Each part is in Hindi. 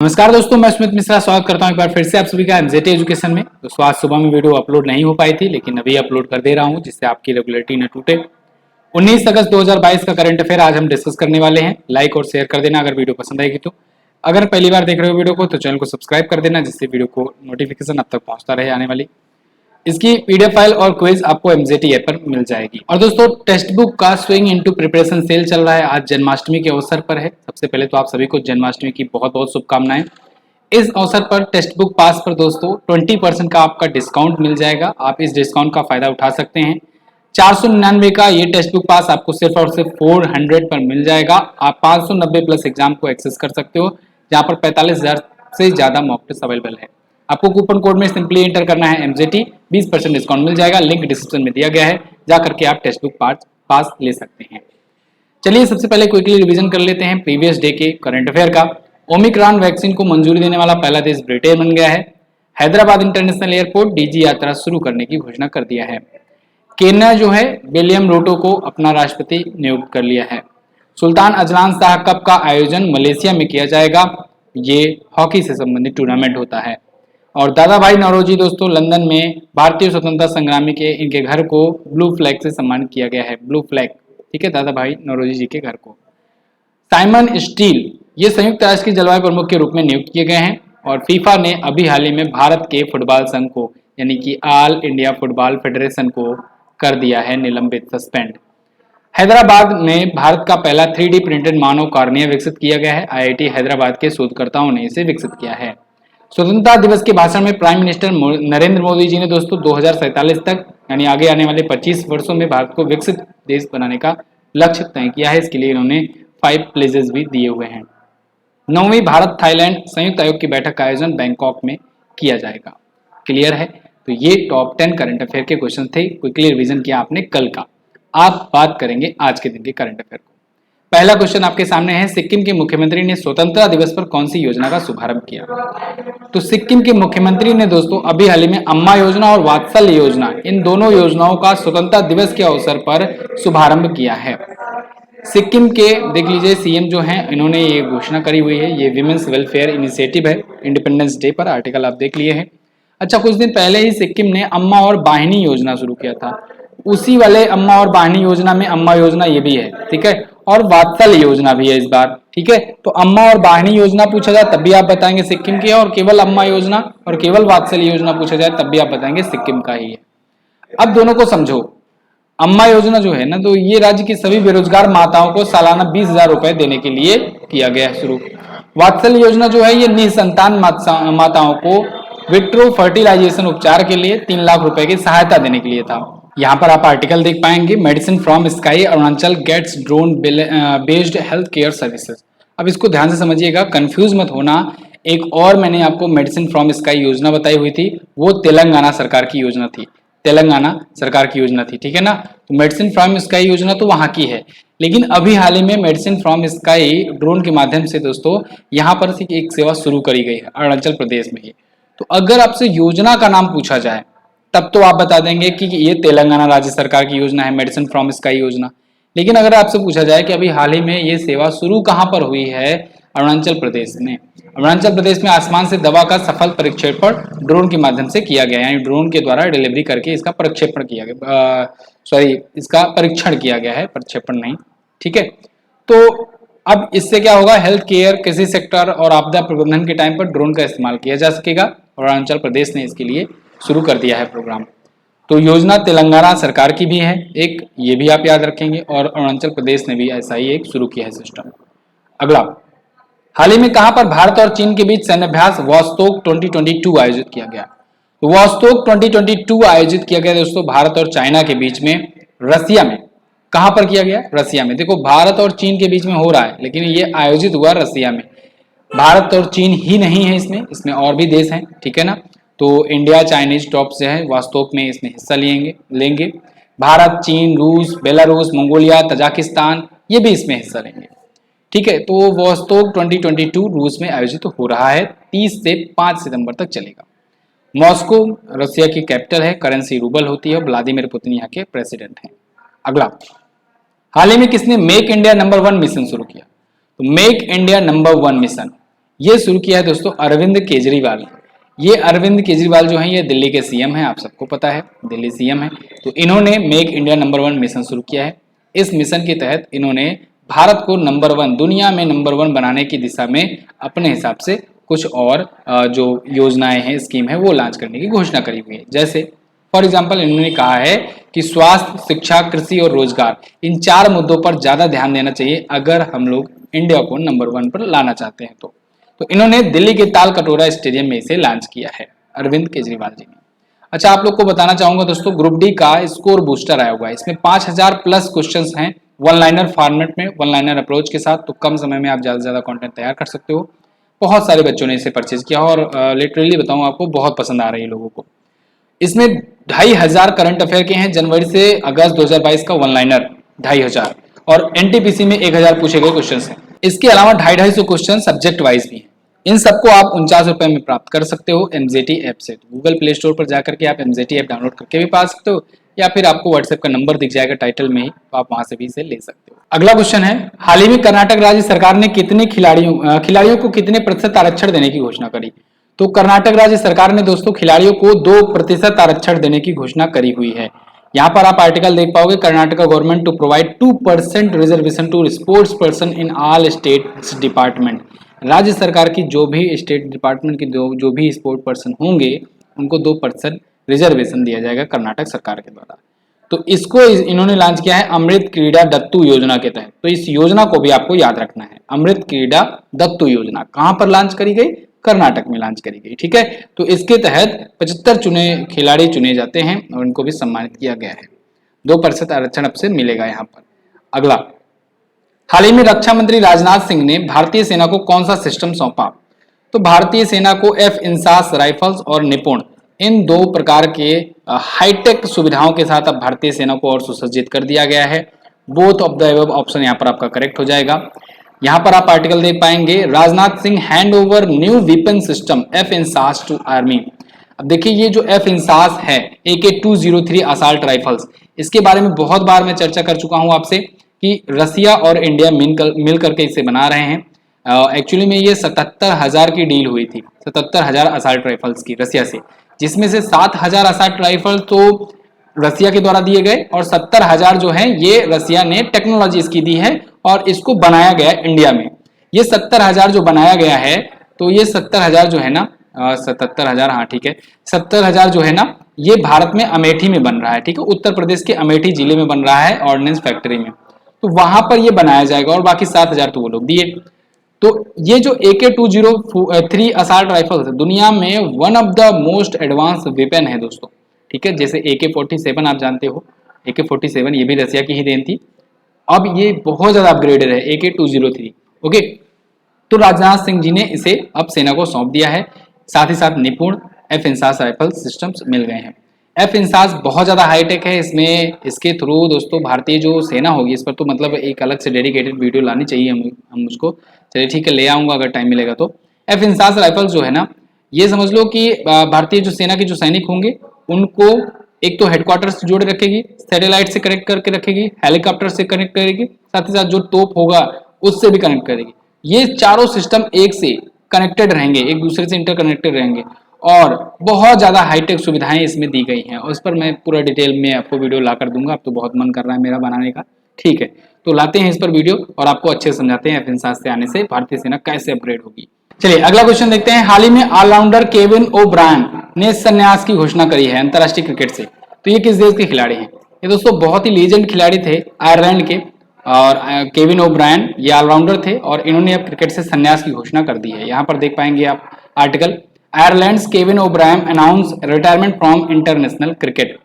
नमस्कार दोस्तों, मैं स्मित मिश्रा स्वागत करता हूं एक बार फिर से आप सभी का एमजेटी एजुकेशन में। दोस्तों आज सुबह में वीडियो अपलोड नहीं हो पाई थी, लेकिन अभी अपलोड कर दे रहा हूं जिससे आपकी रेगुलरिटी न टूटे। 19 अगस्त 2022 का करंट अफेयर आज हम डिस्कस करने वाले हैं। लाइक और शेयर कर देना अगर वीडियो पसंद आएगी तो। अगर पहली बार देख रहे हो वीडियो को तो चैनल को सब्सक्राइब कर देना, जिससे वीडियो को नोटिफिकेशन अब तक पहुंचता रहे आने वाली। इसकी पीडीएफ फाइल और क्विज आपको एमजेटी ऐप पर मिल जाएगी। और दोस्तों टेक्स्ट बुक का स्विंग इनटू प्रिपरेशन सेल चल रहा है, आज जन्माष्टमी के अवसर पर है। सबसे पहले तो आप सभी को जन्माष्टमी की बहुत बहुत शुभकामनाएं। इस अवसर पर टेक्स्ट बुक पास पर दोस्तों 20% का आपका डिस्काउंट मिल जाएगा। आप इस डिस्काउंट का फायदा उठा सकते हैं। 499 का ये टेक्स्ट बुक पास आपको सिर्फ और सिर्फ 400 पर मिल जाएगा। आप 590 प्लस एग्जाम को एक्सेस कर सकते हो, जहां पर 45,000 से ज्यादा मॉक टेस्ट अवेलेबल है। आपको कूपन कोड में सिंपली एंटर करना है एमजेटी, 20% डिस्काउंट मिल जाएगा। लिंक डिस्क्रिप्शन में दिया गया है, जाकर के आप टेक्स्ट बुक पास ले सकते हैं। चलिए सबसे पहले क्विकली रिवीजन कर लेते हैं प्रीवियस डे के करंट अफेयर का। ओमिक्रॉन वैक्सीन को मंजूरी देने वाला पहला देश ब्रिटेन बन गया है। हैदराबाद इंटरनेशनल एयरपोर्ट डीजी यात्रा शुरू करने की घोषणा कर दिया है। केन्या जो है विलियम रूटो को अपना राष्ट्रपति नियुक्त कर लिया है। सुल्तान अजलान शाह कप का आयोजन मलेशिया में किया जाएगा। ये हॉकी से संबंधित टूर्नामेंट होता है। और दादा भाई नौरोजी दोस्तों लंदन में भारतीय स्वतंत्रता संग्रामी के इनके घर को ब्लू फ्लैग से सम्मानित किया गया है। ब्लू फ्लैग, ठीक है, दादा भाई नौरोजी जी के घर को। साइमन स्टील ये संयुक्त राष्ट्र के जलवायु प्रमुख के रूप में नियुक्त किए गए हैं। और फीफा ने अभी हाल ही में भारत के फुटबॉल संघ को यानी कि ऑल इंडिया फुटबॉल फेडरेशन को कर दिया है निलंबित, सस्पेंड। हैदराबाद में भारत का पहला 3D प्रिंटेड मानव कार्निया विकसित किया गया है। आईआईटी हैदराबाद के शोधकर्ताओं ने इसे विकसित किया है। स्वतंत्रता दिवस के भाषण में प्राइम मिनिस्टर नरेंद्र मोदी जी ने दोस्तों 2047 तक यानी आगे आने वाले 25 वर्षों में भारत को विकसित देश बनाने का लक्ष्य तय किया है। इसके लिए इन्होंने 5 प्लेजेस भी दिए हुए हैं। 9वीं भारत थाईलैंड संयुक्त आयोग की बैठक का आयोजन बैंकॉक में किया जाएगा। क्लियर है? तो ये टॉप 10 करंट अफेयर के क्वेश्चन थे। क्विकली रिवीजन किया आपने कल का। आप बात करेंगे आज के दिन के करंट अफेयर को। पहला क्वेश्चन आपके सामने है, सिक्किम के मुख्यमंत्री ने स्वतंत्रता दिवस पर कौन सी योजना का शुभारंभ किया? तो सिक्किम के मुख्यमंत्री ने दोस्तों अभी हाल ही में अम्मा योजना और वात्सल्य योजना, इन दोनों योजनाओं का स्वतंत्रता दिवस के अवसर पर शुभारंभ किया है। सिक्किम के देख लीजिए सीएम जो हैं, इन्होंने ये घोषणा करी हुई है। ये विमेंस वेलफेयर इनिशिएटिव है। इंडिपेंडेंस डे पर आर्टिकल आप देख लिए हैं। अच्छा, कुछ दिन पहले ही सिक्किम ने अम्मा और वाहिनी योजना शुरू किया था। उसी वाले अम्मा और वाहिनी योजना में अम्मा योजना ये भी है, ठीक है, और वात्सल्य योजना भी है इस बार, ठीक है। तो अम्मा और वाहिनी योजना पूछा जाए तब भी आप बताएंगे सिक्किम की है, और केवल अम्मा योजना और केवल वात्सल्य योजना पूछा जाए तब भी आप बताएंगे सिक्किम का ही है। अब दोनों को समझो। अम्मा योजना जो है ना, तो ये राज्य की सभी बेरोजगार माताओं को सालाना 20,000 रुपए देने के लिए किया गया है शुरू। वात्सल्य योजना जो है ये निसंतान माताओं को विट्रो फर्टिलाइजेशन उपचार के लिए 3 लाख रुपए की सहायता देने के लिए था। यहाँ पर आप आर्टिकल देख पाएंगे, medicine from sky Arunachal gets drone based health care services. अब इसको ध्यान से समझिएगा, कंफ्यूज मत होना। एक और मैंने आपको मेडिसिन फ्रॉम स्काई योजना बताई हुई थी, वो तेलंगाना सरकार की योजना थी। तेलंगाना सरकार की योजना थी, ठीक है ना। तो मेडिसिन फ्रॉम स्काई योजना तो वहां की है, लेकिन अभी हाल ही में मेडिसिन फ्रॉम स्काई ड्रोन के माध्यम से दोस्तों यहाँ पर एक सेवा शुरू करी गई है अरुणाचल प्रदेश में ही। तो अगर आपसे योजना का नाम पूछा जाए तब तो आप बता देंगे कि ये तेलंगाना राज्य सरकार की योजना है, मेडिसिन फ्रॉम स्काई योजना। लेकिन अगर आपसे पूछा जाए कि अभी हाल ही में ये सेवा शुरू कहां पर हुई है, अरुणाचल प्रदेश में। अरुणाचल प्रदेश में आसमान से दवा का सफल प्रक्षेपण ड्रोन के माध्यम से किया गया, यानी ड्रोन के द्वारा डिलीवरी करके इसका प्रक्षेपण किया गया, इसका परीक्षण किया गया है, प्रक्षेपण नहीं, ठीक है। तो अब इससे क्या होगा, हेल्थ केयर, कृषि सेक्टर और आपदा प्रबंधन के टाइम पर ड्रोन का इस्तेमाल किया जा सकेगा। और अरुणाचल प्रदेश ने इसके लिए शुरू कर दिया है प्रोग्राम। तो योजना तेलंगाना सरकार की भी है एक, ये भी आप याद रखेंगे, और अरुणाचल प्रदेश ने भी ऐसा ही एक शुरू किया है सिस्टम। अगला, हाल ही में कहां पर भारत और चीन के बीच सैन्याभ्यास वॉस्टोक 2022 आयोजित किया गया? तो वॉस्टोक 2022 आयोजित किया गया दोस्तों भारत और चाइना के बीच में, रसिया में। कहां पर किया गया? रसिया में। देखो भारत और चीन के बीच में हो रहा है, लेकिन ये आयोजित हुआ रसिया में। भारत और चीन ही नहीं है इसमें और भी देश हैं, ठीक है ना। तो इंडिया चाइनीज टॉप से है, वास्तव में इसमें हिस्सा लेंगे। भारत, चीन, रूस, बेलारूस, मंगोलिया, तजाकिस्तान ये भी इसमें हिस्सा लेंगे, ठीक है। तो वॉस्टोक 2022 रूस में आयोजित हो रहा है, 30 से 5 सितंबर तक चलेगा। मॉस्को रसिया की कैपिटल है, करेंसी रूबल होती है, व्लादिमीर पुतिन यहाँ के प्रेसिडेंट हैं। अगला, हाल ही में किसने मेक इंडिया नंबर 1 मिशन शुरू किया? तो मेक इंडिया नंबर 1 मिशन ये शुरू किया है दोस्तों अरविंद केजरीवाल। ये अरविंद केजरीवाल जो है ये दिल्ली के सीएम हैं, आप सबको पता है दिल्ली सीएम है। तो इन्होंने मेक इंडिया नंबर 1 मिशन शुरू किया है। इस मिशन के तहत इन्होंने भारत को नंबर 1, दुनिया में नंबर 1 बनाने की दिशा में अपने हिसाब से कुछ और जो योजनाएं हैं, स्कीम है, वो लॉन्च करने की घोषणा करी हुई है। जैसे फॉर एग्जाम्पल इन्होंने कहा है कि स्वास्थ्य, शिक्षा, कृषि और रोजगार, इन 4 मुद्दों पर ज्यादा ध्यान देना चाहिए अगर हम लोग इंडिया को नंबर 1 पर लाना चाहते हैं। तो इन्होंने दिल्ली के ताल कटोरा स्टेडियम में इसे लॉन्च किया है अरविंद केजरीवाल जी ने। अच्छा, आप लोग को बताना चाहूंगा दोस्तों, ग्रुप डी का स्कोर बूस्टर आया हुआ है। इसमें 5000 प्लस क्वेश्चंस हैं वन लाइनर फॉर्मेट में, वन लाइनर अप्रोच के साथ। तो कम समय में आप ज्यादा से ज्यादा कंटेंट तैयार कर सकते हो। बहुत सारे बच्चों ने इसे परचेज किया और लिटरली बताऊं आपको बहुत पसंद आ रही है लोगों को। इसमें 2500 करंट अफेयर के हैं जनवरी से अगस्त 2022 का वन लाइनर 2500, और एनटीपीसी में 1000 पूछे गए क्वेश्चन हैं। इसके अलावा 250 क्वेश्चन सब्जेक्ट वाइज भी हैं। इन सबको आप 49 रुपए में प्राप्त कर सकते हो एमजेटी ऐप से। तो गूगल प्ले स्टोर पर जाकर के आप एमजेटी ऐप डाउनलोड करके भी पा सकते हो, या फिर आपको व्हाट्सएप का नंबर दिख जाएगा टाइटल में ही, तो आप वहां से भी इसे ले सकते हो। अगला क्वेश्चन है, हाल ही में कर्नाटक राज्य सरकार ने कितने खिलाड़ियों को कितने प्रतिशत आरक्षण देने की घोषणा करी? तो कर्नाटक राज्य सरकार ने दोस्तों खिलाड़ियों को 2% आरक्षण देने की घोषणा करी हुई है। यहाँ पर आप आर्टिकल देख पाओगे, Karnataka government to provide 2% reservation to sports person in all states department. राज्य सरकार की जो भी स्टेट डिपार्टमेंट की जो भी स्पोर्ट पर्सन होंगे उनको 2% रिजर्वेशन दिया जाएगा कर्नाटक सरकार के द्वारा। तो इसको इन्होंने लॉन्च किया है अमृत क्रीड़ा दत्तू योजना के तहत। तो इस योजना को भी आपको याद रखना है। अमृत क्रीड़ा दत्तू योजना कहां पर लॉन्च करी गई? कर्नाटक में लॉन्च करी गई। ठीक है, तो इसके तहत 75 खिलाड़ी चुने जाते हैं और उनको भी सम्मानित किया गया है। 2% आरक्षण अब से मिलेगा यहाँ पर। अगला, हाल ही में रक्षा मंत्री राजनाथ सिंह ने भारतीय सेना को कौन सा सिस्टम सौंपा? तो भारतीय सेना को F-इंसास राइफल्स और निपुण, इन 2 प्रकार के हाईटेक सुविधाओं के साथ अब भारतीय सेना को और सुसज्जित कर दिया गया है। Both of the above option यहाँ पर आपका करेक्ट हो जाएगा। यहाँ पर आप आर्टिकल देख पाएंगे, Rajnath Singh hand over new weapon system F-इंसास टू आर्मी। अब देखिए ये जो F-इंसास है AK-203 असॉल्ट राइफल्स, इसके बारे में बहुत बार मैं चर्चा कर चुका हूँ आपसे कि रसिया और इंडिया मिल करके इसे बना रहे हैं। एक्चुअली में ये 77,000 की डील हुई थी, 77,000 असॉल्ट राइफल्स की रसिया से, जिसमें से 7,000 असॉल्ट राइफल तो रसिया के द्वारा दिए गए और 70,000 जो है ये रसिया ने टेक्नोलॉजी इसकी दी है और इसको बनाया गया इंडिया में। ये 70,000 जो बनाया गया है, तो ये 70,000 जो है ना 77,000, हाँ ठीक है, 70,000 जो है ना ये भारत में अमेठी में बन रहा है। ठीक है, उत्तर प्रदेश के अमेठी जिले में बन रहा है ऑर्डिनेंस फैक्ट्री में, तो वहां पर ये बनाया जाएगा और बाकी 7,000 तो वो लोग दिए। तो ये जो AK-203 असॉल्ट राइफल है दुनिया में one of the most advance weapon है दोस्तों। ठीक है, जैसे AK-47 आप जानते हो, AK-47 ये भी रसिया की ही देन थी। अब ये बहुत ज्यादा अपग्रेडेड है AK-203। ओके, तो राजनाथ सिंह जी ने इसे अब सेना को सौंप दिया है। साथ ही साथ निपुण F-इंसास राइफल सिस्टम्स मिल गए हैं। F-इंसास बहुत ज़्यादा हाईटेक है। इसमें इसके थ्रू दोस्तों भारतीय जो सेना होगी, इस पर तो मतलब एक अलग से डेडिकेटेड वीडियो लानी चाहिए हम उसको। चलिए ठीक है, ले आऊँगा अगर टाइम मिलेगा तो। F-इंसास राइफल जो है ना, ये समझ लो कि भारतीय जो सेना के जो सैनिक होंगे उनको एक तो हेडक्वार्टर से जोड़े रखेगी, सैटेलाइट से कनेक्ट करके रखेगी, हेलीकॉप्टर से कनेक्ट करेगी, साथ ही साथ जो तोप होगा उससे भी कनेक्ट करेगी। ये चारों सिस्टम एक से कनेक्टेड रहेंगे, एक दूसरे से इंटरकनेक्टेड रहेंगे और बहुत ज़्यादा हाईटेक सुविधाएं इसमें दी गई हैं। और इस पर मैं पूरा डिटेल में आपको वीडियो ला कर दूंगा। अब तो बहुत मन कर रहा है मेरा बनाने का। ठीक है, तो लाते हैं इस पर वीडियो और आपको अच्छे से समझाते हैं F-इंसास से आने से भारतीय सेना कैसे अपग्रेड होगी। चलिए अगला क्वेश्चन देखते हैं। हाल ही में ऑलराउंडर केविन ओब्रायन ने संन्यास की घोषणा करी है अंतरराष्ट्रीय क्रिकेट से। तो ये किस देश के खिलाड़ी हैं? ये दोस्तों बहुत ही लीजेंड खिलाड़ी थे आयरलैंड के, और केविन ओब्रायन ये ऑलराउंडर थे और इन्होंने अब क्रिकेट से संन्यास की घोषणा कर दी है। यहाँ पर देख पाएंगे आप article, Ireland's Kevin O'Brien announce retirement from international cricket.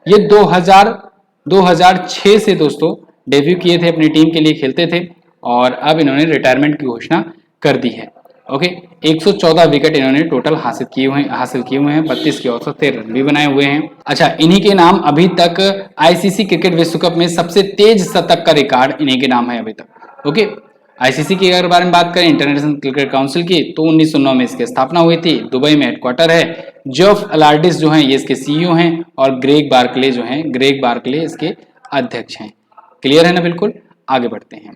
ये 2006 से दोस्तों डेब्यू किए थे, अपनी टीम के लिए खेलते थे और अब इन्होंने रिटायरमेंट की घोषणा कर दी है। ओके, 114 विकेट इन्होंने टोटल हासिल किए हुए हैं, 32 के औसत से रन भी बनाए हुए हैं। अच्छा, इन्हीं के नाम अभी तक आईसीसी क्रिकेट विश्व कप में सबसे तेज शतक का रिकॉर्ड इन्हीं के नाम है अभी तक। ओके, आईसीसी की अगर बारे में बात करें, इंटरनेशनल क्रिकेट काउंसिल की, तो 1909 में इसकी स्थापना हुई थी। दुबई में हेडक्वार्टर है। जेफ अलार्डिस जो हैं ये इसके सीईओ हैं और ग्रेग बार्कले इसके अध्यक्ष हैं। क्लियर है ना? बिल्कुल, आगे बढ़ते हैं।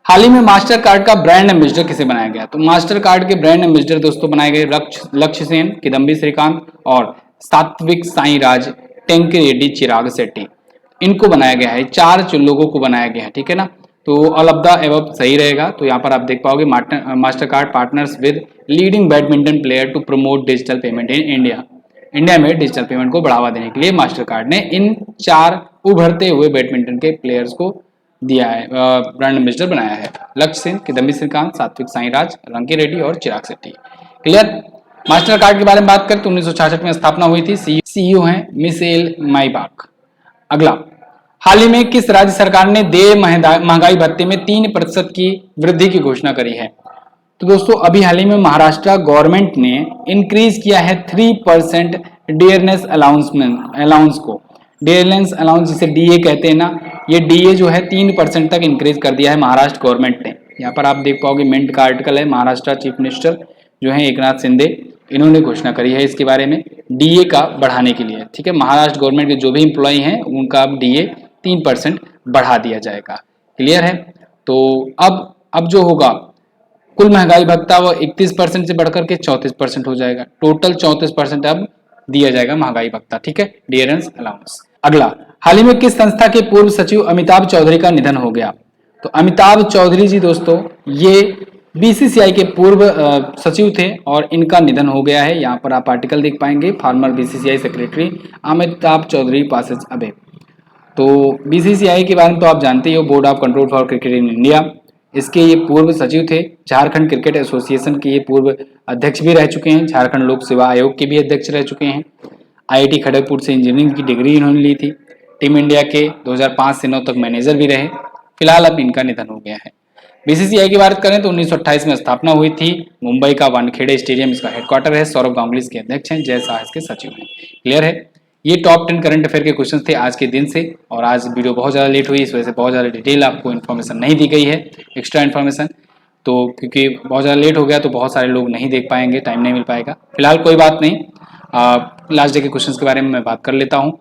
हाल ही में मास्टर कार्ड का ब्रांड एम्बेसडर किसे बनाया गया? तो मास्टर कार्ड के ब्रांड एम्बेसडर दोस्तों बनाए गए लक्ष्य सेन, किदम्बी श्रीकांत और सात्विक साईराज, टेंकी रेड्डी, चिराग शेट्टी, इनको बनाया गया है। 4 लोगों को बनाया गया है, ठीक है ना। तो ऑल ऑफ द एबव सही रहेगा। तो यहाँ पर आप देख पाओगे master card partners with leading badminton player to promote digital payment in India. India में डिजिटल पेमेंट को बढ़ावा देने के लिए मास्टर कार्ड ने इन 4 उभरते हुए बैडमिंटन के प्लेयर्स को दिया है, ब्रांड एम्बेसडर बनाया है। लक्ष्य सेन, किदम्बी श्रीकांत, सात्विक साईराज, रंकी रेड्डी और Chirag Shetty. Clear. Master card के बारे में बात करें तो 1966 में स्थापना हुई थी। सीईओ हैं मिशेल माइबाक। अगला, हाल ही में किस राज्य सरकार ने देय महंगाई भत्ते में 3% की वृद्धि की घोषणा करी है? तो दोस्तों अभी हाल ही में महाराष्ट्र गवर्नमेंट ने इंक्रीज किया है 3% डियरनेस अलाउंस को। डियरनेस अलाउंस जिसे डीए कहते हैं ना, ये डीए जो है 3% तक इंक्रीज कर दिया है महाराष्ट्र गवर्नमेंट ने। यहाँ पर आप देख पाओगे मिंट का आर्टिकल है, महाराष्ट्र चीफ मिनिस्टर जो है एकनाथ शिंदे, इन्होंने घोषणा करी है इसके बारे में डीए का बढ़ाने के लिए, ठीक है। महाराष्ट्र गवर्नमेंट के जो भी एम्प्लॉय हैं उनका अब डीए 3% बढ़ा दिया जाएगा। क्लियर है। तो अब जो होगा कुल महंगाई भत्ता वो 31% से बढ़कर के 34% हो जाएगा। टोटल 34% अब दिया जाएगा महंगाई भत्ता, ठीक है, डियरेंस अलाउंस। अगला, हाल ही में किस संस्था के पूर्व सचिव अमिताभ चौधरी का निधन हो गया? तो अमिताभ चौधरी जी दोस्तों ये बीसीसीआई के पूर्व सचिव थे और इनका निधन हो गया है। यहाँ पर आप आर्टिकल देख पाएंगे, former BCCI secretary Amitabh Chaudhary passes away. तो बीसीसीआई के बारे में तो आप जानते ही हो, board of control for cricket in India, इसके ये पूर्व सचिव थे। झारखंड क्रिकेट एसोसिएशन के ये पूर्व अध्यक्ष भी रह चुके हैं। झारखंड लोक सेवा आयोग के भी अध्यक्ष रह चुके हैं। आईआईटी खड़गपुर से इंजीनियरिंग की डिग्री इन्होंने ली थी। टीम इंडिया के 2005 से 9 तक मैनेजर भी रहे। फिलहाल अब इनका निधन हो गया है। बीसीसीआई की बात करें तो 1928 में स्थापना हुई थी। मुंबई का वानखेड़े स्टेडियम इसका हेडक्वार्टर है। सौरभ गांगुली इसके अध्यक्ष हैं, जय शाह इसके सचिव हैं। क्लियर है। ये टॉप 10 करंट अफेयर के क्वेश्चन थे आज के दिन से। और आज वीडियो बहुत ज़्यादा लेट हुई, इस वजह से बहुत ज़्यादा डिटेल आपको इन्फॉर्मेशन नहीं दी गई है, एक्स्ट्रा इन्फॉर्मेशन। तो क्योंकि बहुत ज़्यादा लेट हो गया तो बहुत सारे लोग नहीं देख पाएंगे, टाइम नहीं मिल पाएगा। फिलहाल कोई बात नहीं, लास्ट डे के क्वेश्चन के बारे में मैं बात कर लेता हूँ।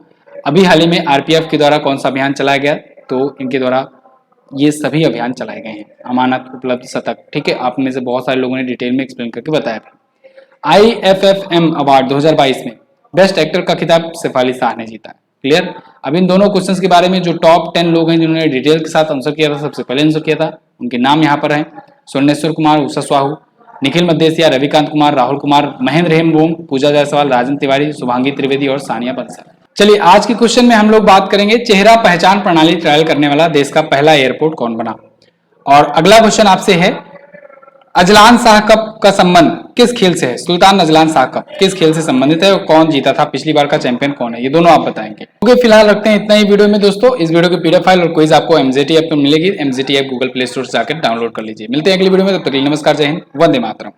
अभी हाल ही में आरपीएफ के द्वारा कौन सा अभियान चलाया गया? तो इनके द्वारा ये सभी अभियान चलाए गए हैं। अमानत, उपलब्ध, शतक, ठीक है। आप में से बहुत सारे लोगों ने डिटेल में एक्सप्लेन करके बताया। IFFM अवार्ड 2022 में बेस्ट एक्टर का खिताब शेफाली शाह ने जीता। क्लियर। अब इन दोनों क्वेश्चंस के बारे में जो टॉप 10 लोग हैं जिन्होंने डिटेल के साथ आंसर किया था, सबसे पहले आंसर किया था, उनके नाम यहाँ पर हैं। स्वर्णेश्वर कुमार, उषा साहू, निखिल मदेसिया, रविकांत कुमार, राहुल कुमार, महेंद्र हेमबोम, पूजा जायसवाल, राजन तिवारी, शुभांगी त्रिवेदी और सानिया बंसल। चलिए आज के क्वेश्चन में हम लोग बात करेंगे चेहरा पहचान प्रणाली ट्रायल करने वाला देश का पहला एयरपोर्ट कौन बना। और अगला क्वेश्चन आपसे है, अजलान शाह कप का संबंध किस खेल से है? सुल्तान अजलान शाह कप किस खेल से संबंधित है और कौन जीता था? पिछली बार का चैंपियन कौन है? ये दोनों आप बताएंगे। ओके, फिलहाल रखते हैं इतना ही वीडियो में दोस्तों। इस वीडियो की पीडीएफ फाइल और क्विज आपको एमजेटी ऐप पर मिलेगी। MJT app Google play store से जाकर डाउनलोड कर लीजिए। मिलते हैं अगली वीडियो में, तब तक के लिए नमस्कार, जय हिंद, वंदे मातरम।